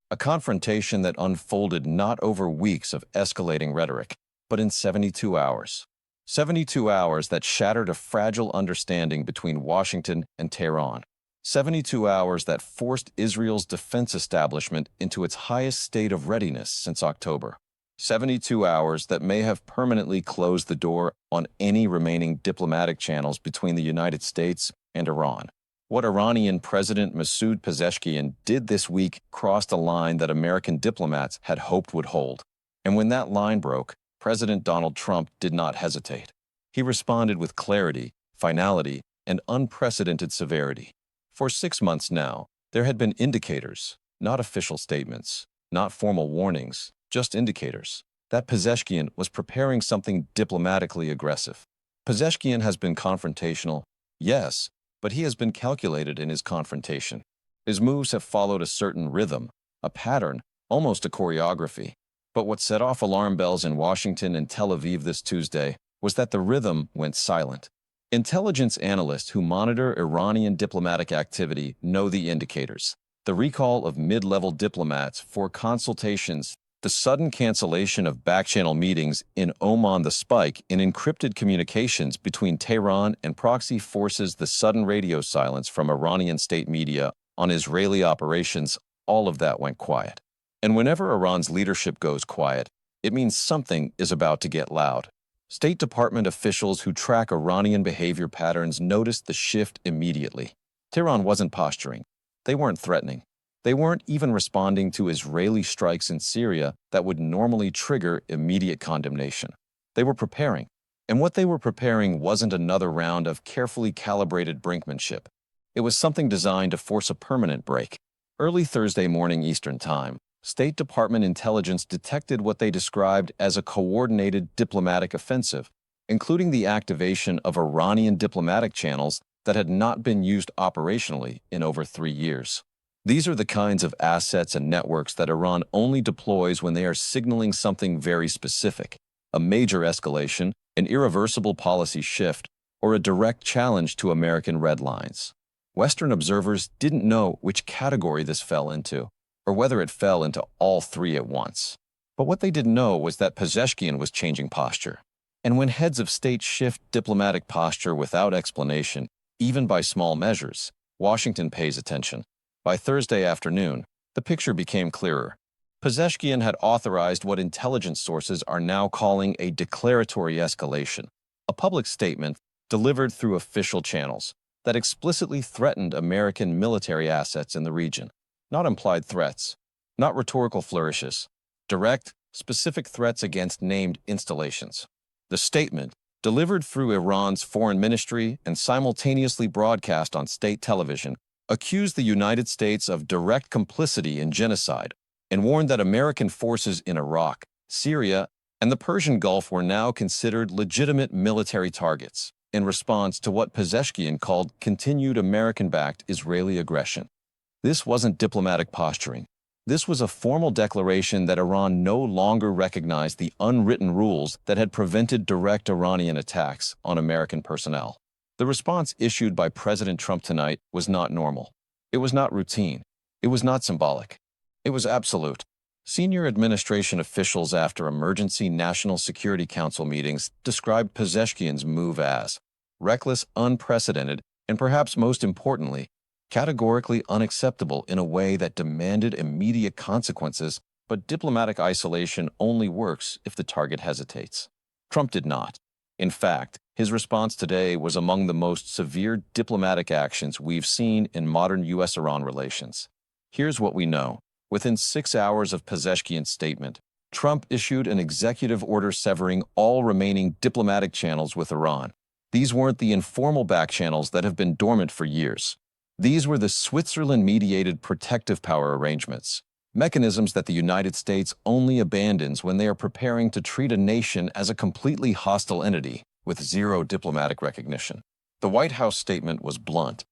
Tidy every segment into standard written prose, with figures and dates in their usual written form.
A confrontation that unfolded not over weeks of escalating rhetoric, but in 72 hours. 72 hours that shattered a fragile understanding between Washington and Tehran. 72 hours that forced Israel's defense establishment into its highest state of readiness since October. 72 hours that may have permanently closed the door on any remaining diplomatic channels between the United States and Iran. What Iranian President Pezeshkian did this week crossed a line that American diplomats had hoped would hold. And when that line broke, President Donald Trump did not hesitate. He responded with clarity, finality, and unprecedented severity. For 6 months now, there had been indicators, not official statements, not formal warnings, just indicators, that Pezeshkian was preparing something diplomatically aggressive. Pezeshkian has been confrontational, yes, but he has been calculated in his confrontation. His moves have followed a certain rhythm, a pattern, almost a choreography. But what set off alarm bells in Washington and Tel Aviv this Tuesday was that the rhythm went silent. Intelligence analysts who monitor Iranian diplomatic activity know the indicators. The recall of mid-level diplomats for consultations, the sudden cancellation of back-channel meetings in Oman, the spike in encrypted communications between Tehran and proxy forces, the sudden radio silence from Iranian state media on Israeli operations, all of that went quiet. And whenever Iran's leadership goes quiet, it means something is about to get loud. State Department officials who track Iranian behavior patterns noticed the shift immediately. Tehran wasn't posturing. They weren't threatening. They weren't even responding to Israeli strikes in Syria that would normally trigger immediate condemnation. They were preparing. And what they were preparing wasn't another round of carefully calibrated brinkmanship. It was something designed to force a permanent break. Early Thursday morning Eastern Time, State Department intelligence detected what they described as a coordinated diplomatic offensive, including the activation of Iranian diplomatic channels that had not been used operationally in over 3 years. These are the kinds of assets and networks that Iran only deploys when they are signaling something very specific, a major escalation, an irreversible policy shift, or a direct challenge to American red lines. Western observers didn't know which category this fell into, or whether it fell into all three at once. But what they didn't know was that Pezeshkian was changing posture. And when heads of state shift diplomatic posture without explanation, even by small measures, Washington pays attention. By Thursday afternoon, the picture became clearer. Pezeshkian had authorized what intelligence sources are now calling a declaratory escalation, a public statement delivered through official channels that explicitly threatened American military assets in the region. Not implied threats, not rhetorical flourishes, direct, specific threats against named installations. The statement, delivered through Iran's foreign ministry and simultaneously broadcast on state television, accused the United States of direct complicity in genocide and warned that American forces in Iraq, Syria, and the Persian Gulf were now considered legitimate military targets in response to what Pezeshkian called continued American-backed Israeli aggression. This wasn't diplomatic posturing. This was a formal declaration that Iran no longer recognized the unwritten rules that had prevented direct Iranian attacks on American personnel. The response issued by President Trump tonight was not normal. It was not routine. It was not symbolic. It was absolute. Senior administration officials after emergency National Security Council meetings described Pezeshkian's move as reckless, unprecedented, and perhaps most importantly, categorically unacceptable in a way that demanded immediate consequences, but diplomatic isolation only works if the target hesitates. Trump did not. In fact, his response today was among the most severe diplomatic actions we've seen in modern U.S.-Iran relations. Here's what we know. Within 6 hours of Pezeshkian's statement, Trump issued an executive order severing all remaining diplomatic channels with Iran. These weren't the informal back channels that have been dormant for years. These were the Switzerland-mediated protective power arrangements, mechanisms that the United States only abandons when they are preparing to treat a nation as a completely hostile entity with zero diplomatic recognition. The White House statement was blunt.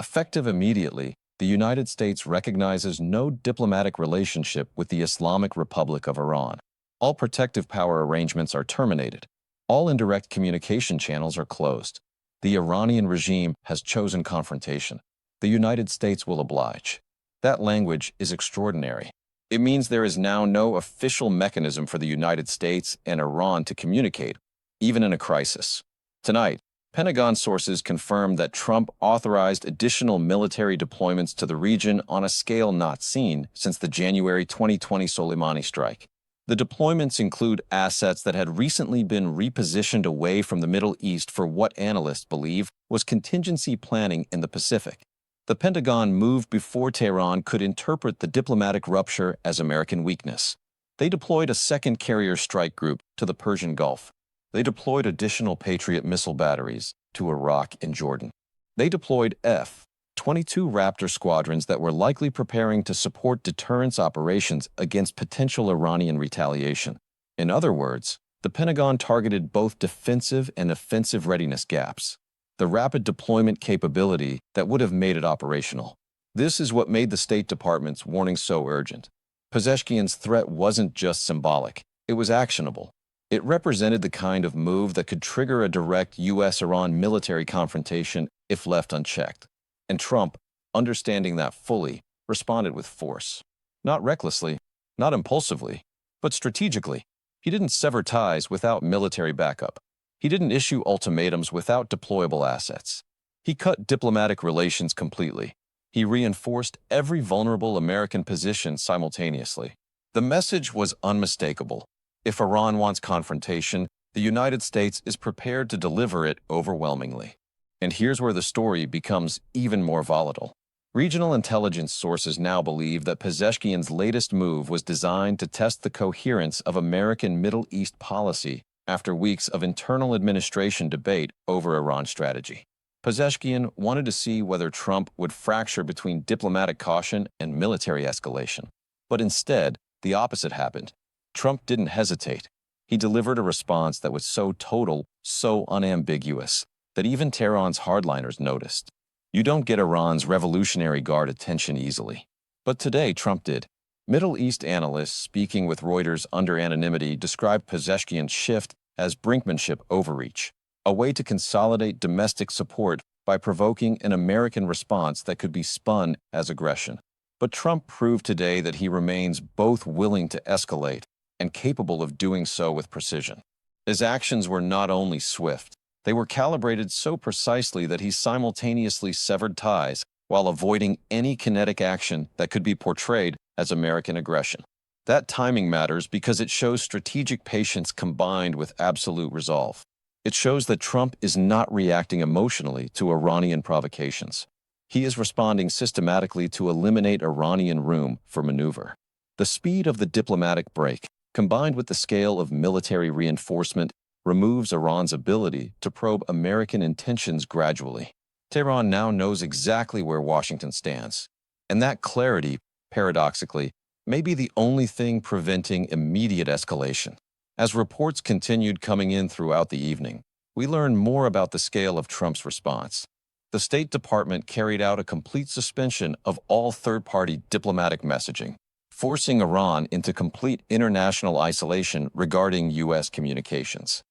Effective immediately, the United States recognizes no diplomatic relationship with the Islamic Republic of Iran. All protective power arrangements are terminated. All indirect communication channels are closed. The Iranian regime has chosen confrontation. The United States will oblige. That language is extraordinary. It means there is now no official mechanism for the United States and Iran to communicate, even in a crisis. Tonight, Pentagon sources confirmed that Trump authorized additional military deployments to the region on a scale not seen since the January 2020 Soleimani strike. The deployments include assets that had recently been repositioned away from the Middle East for what analysts believe was contingency planning in the Pacific. The Pentagon moved before Tehran could interpret the diplomatic rupture as American weakness. They deployed a second carrier strike group to the Persian Gulf. They deployed additional Patriot missile batteries to Iraq and Jordan. They deployed F-22 Raptor squadrons that were likely preparing to support deterrence operations against potential Iranian retaliation. In other words, the Pentagon targeted both defensive and offensive readiness gaps, the rapid deployment capability that would have made it operational. This is what made the State Department's warning so urgent. Pezeshkian's threat wasn't just symbolic, it was actionable. It represented the kind of move that could trigger a direct U.S.-Iran military confrontation if left unchecked. And Trump, understanding that fully, responded with force. Not recklessly, not impulsively, but strategically. He didn't sever ties without military backup. He didn't issue ultimatums without deployable assets. He cut diplomatic relations completely. He reinforced every vulnerable American position simultaneously. The message was unmistakable. If Iran wants confrontation, the United States is prepared to deliver it overwhelmingly. And here's where the story becomes even more volatile. Regional intelligence sources now believe that Pezeshkian's latest move was designed to test the coherence of American Middle East policy after weeks of internal administration debate over Iran's strategy. Pezeshkian wanted to see whether Trump would fracture between diplomatic caution and military escalation. But instead, the opposite happened. Trump didn't hesitate. He delivered a response that was so total, so unambiguous, that even Tehran's hardliners noticed. You don't get Iran's Revolutionary Guard attention easily. But today, Trump did. Middle East analysts speaking with Reuters under anonymity described Pezeshkian's shift as brinkmanship overreach, a way to consolidate domestic support by provoking an American response that could be spun as aggression. But Trump proved today that he remains both willing to escalate and capable of doing so with precision. His actions were not only swift, they were calibrated so precisely that he simultaneously severed ties while avoiding any kinetic action that could be portrayed as American aggression. That timing matters because it shows strategic patience combined with absolute resolve. It shows that Trump is not reacting emotionally to Iranian provocations. He is responding systematically to eliminate Iranian room for maneuver. The speed of the diplomatic break, combined with the scale of military reinforcement, removes Iran's ability to probe American intentions gradually. Tehran now knows exactly where Washington stands. And that clarity, paradoxically, may be the only thing preventing immediate escalation. As reports continued coming in throughout the evening, we learned more about the scale of Trump's response. The State Department carried out a complete suspension of all third-party diplomatic messaging, forcing Iran into complete international isolation regarding U.S. communications.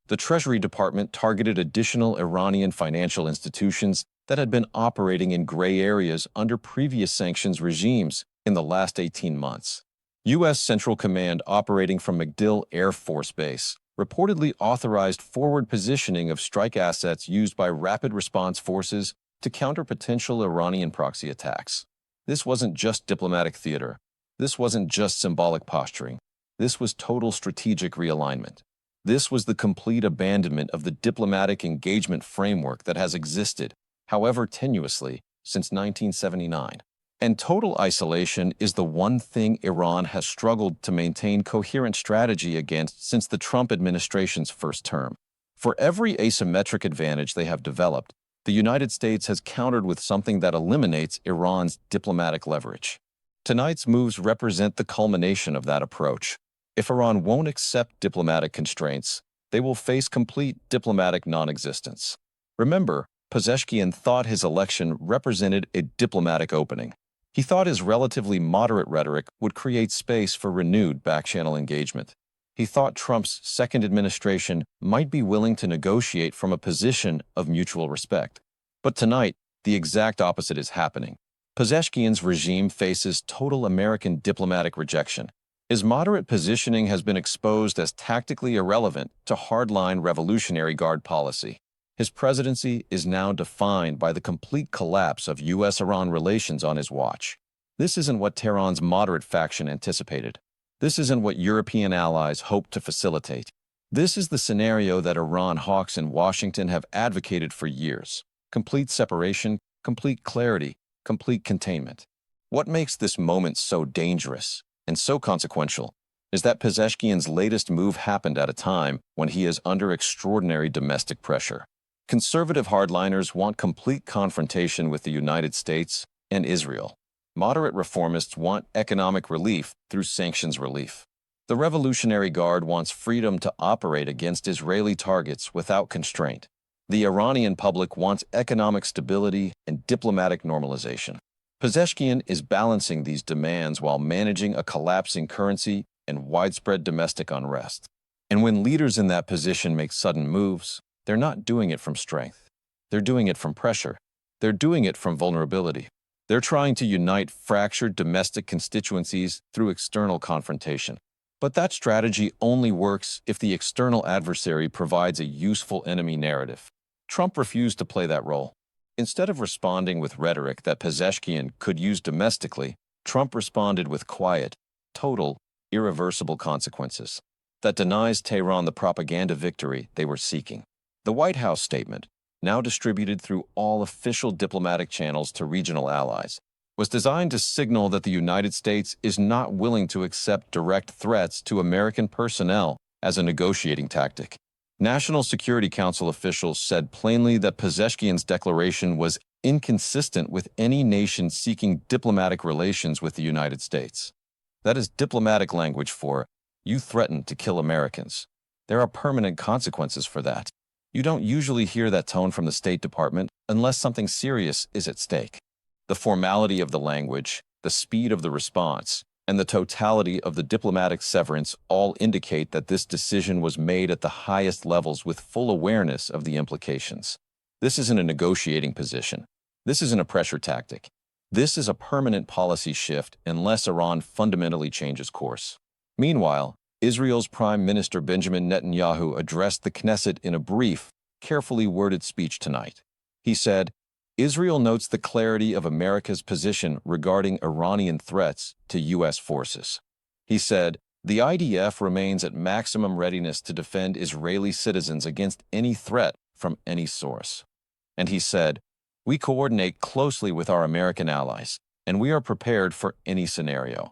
The Treasury Department targeted additional Iranian financial institutions that had been operating in gray areas under previous sanctions regimes in the last 18 months. U.S. Central Command operating from MacDill Air Force Base reportedly authorized forward positioning of strike assets used by rapid response forces to counter potential Iranian proxy attacks. This wasn't just diplomatic theater. This wasn't just symbolic posturing. This was total strategic realignment. This was the complete abandonment of the diplomatic engagement framework that has existed, however tenuously, since 1979. And total isolation is the one thing Iran has struggled to maintain coherent strategy against since the Trump administration's first term. For every asymmetric advantage they have developed, the United States has countered with something that eliminates Iran's diplomatic leverage. Tonight's moves represent the culmination of that approach. If Iran won't accept diplomatic constraints, they will face complete diplomatic non-existence. Remember, Pezeshkian thought his election represented a diplomatic opening. He thought his relatively moderate rhetoric would create space for renewed back-channel engagement. He thought Trump's second administration might be willing to negotiate from a position of mutual respect. But tonight, the exact opposite is happening. Pezeshkian's regime faces total American diplomatic rejection. His moderate positioning has been exposed as tactically irrelevant to hardline Revolutionary Guard policy. His presidency is now defined by the complete collapse of U.S.-Iran relations on his watch. This isn't what Tehran's moderate faction anticipated. This isn't what European allies hoped to facilitate. This is the scenario that Iran hawks in Washington have advocated for years. Complete separation, complete clarity, complete containment. What makes this moment so dangerous and so consequential is that Pezeshkian's latest move happened at a time when he is under extraordinary domestic pressure. Conservative hardliners want complete confrontation with the United States and Israel. Moderate reformists want economic relief through sanctions relief. The Revolutionary Guard wants freedom to operate against Israeli targets without constraint. The Iranian public wants economic stability and diplomatic normalization. Pezeshkian is balancing these demands while managing a collapsing currency and widespread domestic unrest. And when leaders in that position make sudden moves, they're not doing it from strength. They're doing it from pressure. They're doing it from vulnerability. They're trying to unite fractured domestic constituencies through external confrontation. But that strategy only works if the external adversary provides a useful enemy narrative. Trump refused to play that role. Instead of responding with rhetoric that Pezeshkian could use domestically, Trump responded with quiet, total, irreversible consequences that denies Tehran the propaganda victory they were seeking. The White House statement, now distributed through all official diplomatic channels to regional allies, was designed to signal that the United States is not willing to accept direct threats to American personnel as a negotiating tactic. National Security Council officials said plainly that Pezeshkian's declaration was inconsistent with any nation seeking diplomatic relations with the United States. That is diplomatic language for, you threatened to kill Americans. There are permanent consequences for that. You don't usually hear that tone from the State Department unless something serious is at stake. The formality of the language, the speed of the response, and the totality of the diplomatic severance all indicate that this decision was made at the highest levels with full awareness of the implications. This isn't a negotiating position. This isn't a pressure tactic. This is a permanent policy shift unless Iran fundamentally changes course. Meanwhile, Israel's Prime Minister Benjamin Netanyahu addressed the Knesset in a brief, carefully worded speech tonight. He said, Israel notes the clarity of America's position regarding Iranian threats to U.S. forces. He said, the IDF remains at maximum readiness to defend Israeli citizens against any threat from any source. And he said, we coordinate closely with our American allies, and we are prepared for any scenario.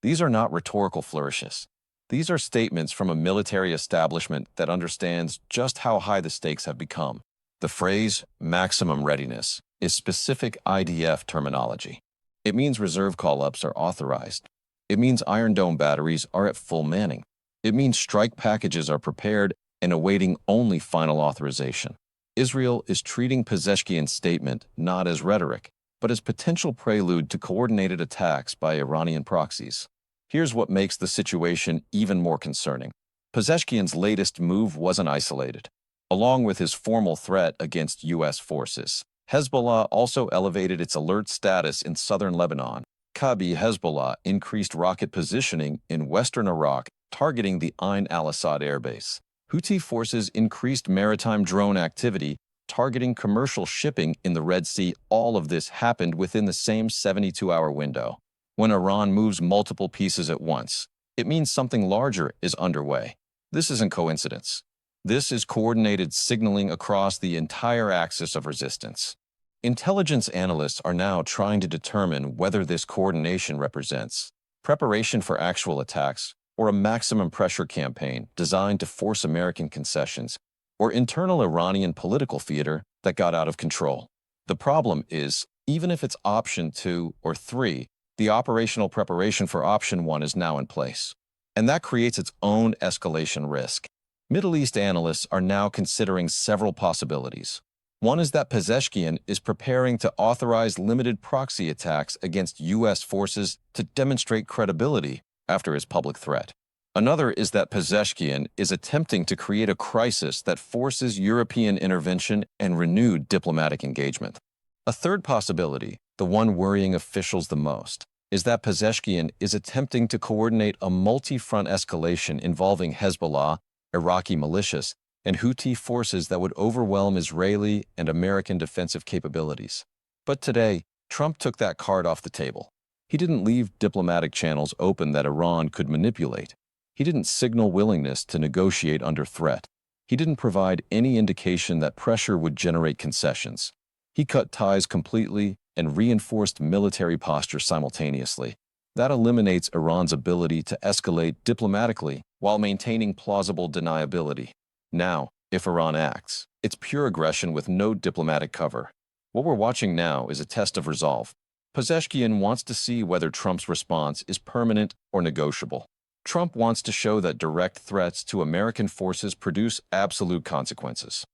These are not rhetorical flourishes. These are statements from a military establishment that understands just how high the stakes have become. The phrase, maximum readiness, is specific IDF terminology. It means reserve call-ups are authorized. It means Iron Dome batteries are at full manning. It means strike packages are prepared and awaiting only final authorization. Israel is treating Pezeshkian's statement not as rhetoric, but as potential prelude to coordinated attacks by Iranian proxies. Here's what makes the situation even more concerning. Pezeshkian's latest move wasn't isolated. Along with his formal threat against U.S. forces, Hezbollah also elevated its alert status in southern Lebanon. Kabi Hezbollah increased rocket positioning in western Iraq, targeting the Ain al-Assad airbase. Houthi forces increased maritime drone activity, targeting commercial shipping in the Red Sea. All of this happened within the same 72-hour window. When Iran moves multiple pieces at once, it means something larger is underway. This isn't coincidence. This is coordinated signaling across the entire axis of resistance. Intelligence analysts are now trying to determine whether this coordination represents preparation for actual attacks or a maximum pressure campaign designed to force American concessions or internal Iranian political theater that got out of control. The problem is, even if it's option 2 or 3, the operational preparation for option 1 is now in place. And that creates its own escalation risk. Middle East analysts are now considering several possibilities. One is that Pezeshkian is preparing to authorize limited proxy attacks against U.S. forces to demonstrate credibility after his public threat. Another is that Pezeshkian is attempting to create a crisis that forces European intervention and renewed diplomatic engagement. A third possibility the one worrying officials the most, is that Pezeshkian is attempting to coordinate a multi-front escalation involving Hezbollah, Iraqi militias, and Houthi forces that would overwhelm Israeli and American defensive capabilities. But today, Trump took that card off the table. He didn't leave diplomatic channels open that Iran could manipulate. He didn't signal willingness to negotiate under threat. He didn't provide any indication that pressure would generate concessions. He cut ties completely and reinforced military posture simultaneously. That eliminates Iran's ability to escalate diplomatically while maintaining plausible deniability. Now, if Iran acts, it's pure aggression with no diplomatic cover. What we're watching now is a test of resolve. Pezeshkian wants to see whether Trump's response is permanent or negotiable. Trump wants to show that direct threats to American forces produce absolute consequences.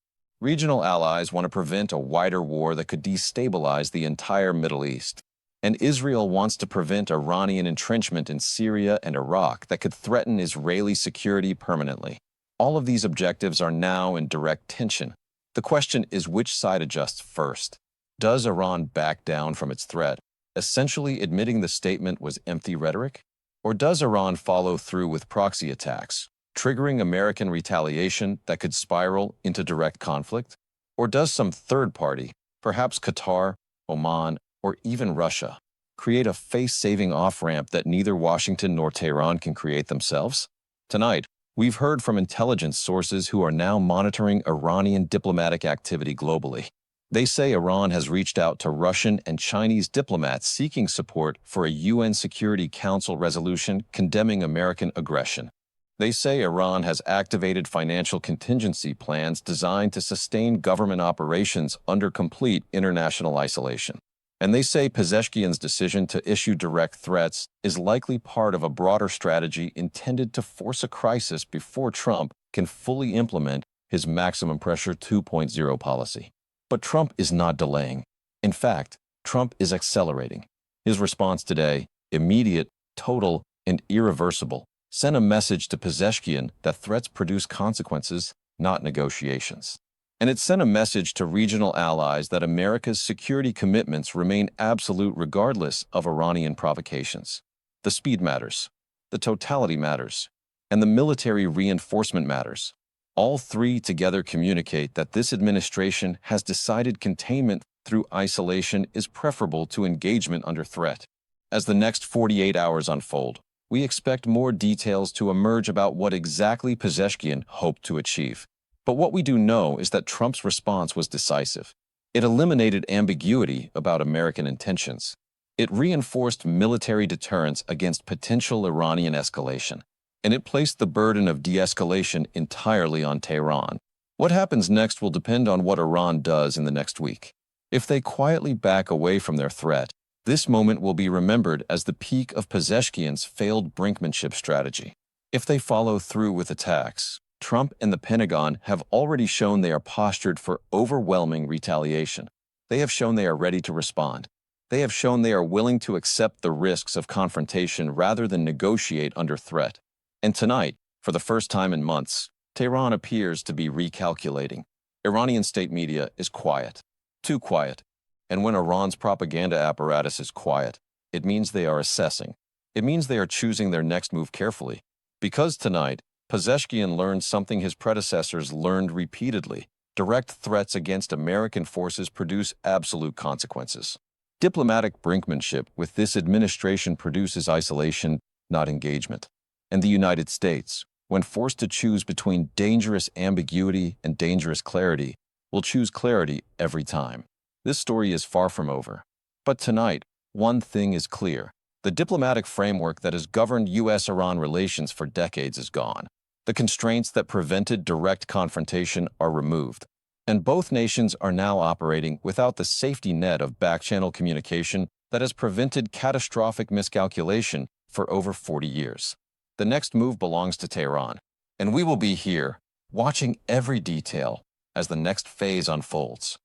Regional allies want to prevent a wider war that could destabilize the entire Middle East. And Israel wants to prevent Iranian entrenchment in Syria and Iraq that could threaten Israeli security permanently. All of these objectives are now in direct tension. The question is which side adjusts first. Does Iran back down from its threat, essentially admitting the statement was empty rhetoric? Or does Iran follow through with proxy attacks, triggering American retaliation that could spiral into direct conflict? Or does some third party, perhaps Qatar, Oman, or even Russia, create a face-saving off-ramp that neither Washington nor Tehran can create themselves? Tonight, we've heard from intelligence sources who are now monitoring Iranian diplomatic activity globally. They say Iran has reached out to Russian and Chinese diplomats seeking support for a UN Security Council resolution condemning American aggression. They say Iran has activated financial contingency plans designed to sustain government operations under complete international isolation. And they say Pezeshkian's decision to issue direct threats is likely part of a broader strategy intended to force a crisis before Trump can fully implement his maximum pressure 2.0 policy. But Trump is not delaying. In fact, Trump is accelerating. His response today, immediate, total, and irreversible, sent a message to Pezeshkian that threats produce consequences, not negotiations. And it sent a message to regional allies that America's security commitments remain absolute regardless of Iranian provocations. The speed matters, the totality matters, and the military reinforcement matters. All three together communicate that this administration has decided containment through isolation is preferable to engagement under threat. As the next 48 hours unfold, we expect more details to emerge about what exactly Pezeshkian hoped to achieve. But what we do know is that Trump's response was decisive. It eliminated ambiguity about American intentions. It reinforced military deterrence against potential Iranian escalation. And it placed the burden of de-escalation entirely on Tehran. What happens next will depend on what Iran does in the next week. If they quietly back away from their threat, this moment will be remembered as the peak of Pezeshkian's failed brinkmanship strategy. If they follow through with attacks, Trump and the Pentagon have already shown they are postured for overwhelming retaliation. They have shown they are ready to respond. They have shown they are willing to accept the risks of confrontation rather than negotiate under threat. And tonight, for the first time in months, Tehran appears to be recalculating. Iranian state media is quiet, too quiet. And when Iran's propaganda apparatus is quiet, it means they are assessing. It means they are choosing their next move carefully. Because tonight, Pezeshkian learned something his predecessors learned repeatedly. Direct threats against American forces produce absolute consequences. Diplomatic brinkmanship with this administration produces isolation, not engagement. And the United States, when forced to choose between dangerous ambiguity and dangerous clarity, will choose clarity every time. This story is far from over. But tonight, one thing is clear. The diplomatic framework that has governed U.S.-Iran relations for decades is gone. The constraints that prevented direct confrontation are removed. And both nations are now operating without the safety net of back-channel communication that has prevented catastrophic miscalculation for over 40 years. The next move belongs to Tehran, and we will be here, watching every detail as the next phase unfolds.